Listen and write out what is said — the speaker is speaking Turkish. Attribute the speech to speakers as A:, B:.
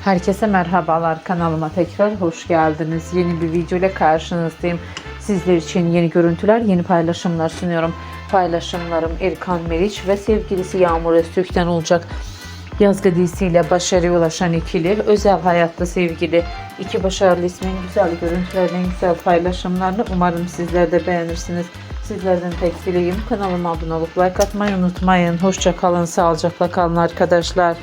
A: Herkese merhabalar, kanalıma tekrar hoş geldiniz. Yeni bir video ile karşınızdayım. Sizler için yeni görüntüler, yeni paylaşımlar sunuyorum. Paylaşımlarım Erkan Meriç ve sevgilisi Yağmur Öztürk'ten olacak. Yazgı dizisiyle başarıya ulaşan ikili, özel hayatta sevgili. İki başarılı ismin güzel görüntülerini, güzel paylaşımlarını umarım sizler de beğenirsiniz. Sizlerden tek dileğim kanalıma abone olup like atmayı unutmayın. Hoşça kalın, sağlıcakla kalın arkadaşlar.